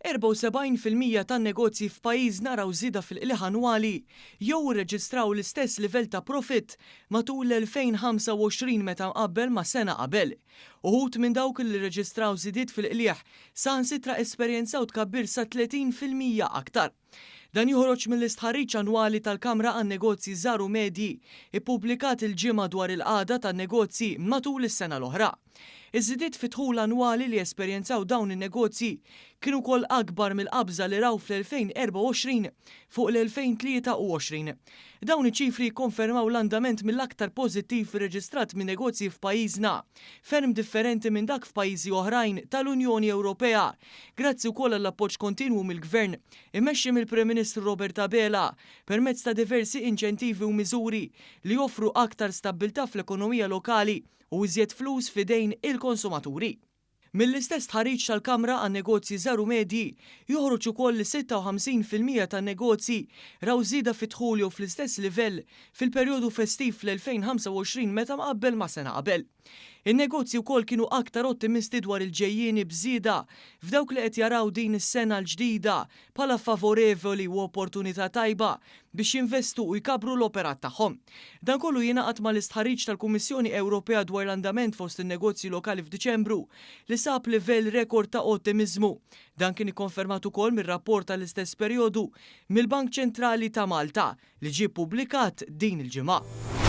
74% tan-negozji f'pajjiżna raw żieda fil-qliħ annwali jew irreġistraw l-istess livell ta' profitt matul l-2025 meta mqabbel ma' sena qabel. Uħud minn dawk li rreġistraw żidiet fil-qliħ saħansitra esperjenzaw tkabbir sa 30% aktar. Dan joħroġ mill-istħarriġ annwali tal-Kamra għan-Negozji Żgħar u Medji ippubblikat il-ġimgħa dwar il-qagħda tan-negozji matul is-sena l-oħra. Iż-żidiet fit-dħul annwali li esperjenzaw dawn in-negozji kienu wkoll akbar mill-qabża li raw fl-2024 fuq l-2023. Dawn iċ-ċifri jikkonfermaw l-andament mill-aktar pożittiv irreġistrat minn negozji f'pajjiżna, ferm differenti minn dak f'pajjiżi oħrajn tal-Unjoni Ewropea, grazzi wkoll għall-appoġġ kontinwu mill-Gvern immexxi mill-Prim Ministru Robert Abela permezz ta' diversi inċentivi u miżuri li joffru aktar stabbiltà fl-ekonomija lokali u iżjed flus f'idejn il-konsumaturi. Mill-istess tħarriġ tal-Kamra għan-Negozji Żgħar u Medji joħroġ ukoll li 56% tan-negozji raw żieda fid-dħul jew fl-istess livell fil-perjodu festiv fl-2025 meta mqabbel ma' sena qabel. In-negozji wkoll kienu aktar ottimisti dwar il-ġejjieni bżieda f'dawk li qed jaraw din is-sena l-ġdida bħala favorevoli u opportunità tajba biex jinvestu u jkabbru l-operat tagħhom. Dan kollu jingħaqad mal-istħarriġ tal-Kummissjoni Ewropea dwar l-andament fost in-negozji lokali f'Diċembru li sab livell rekord ta' ottimiżmu. Dan kien ikkonfermat ukoll mir-rapport tal-istess perjodu mill-Bank Ċentrali ta' Malta li ġie ppubblikat din il-ġimgħa.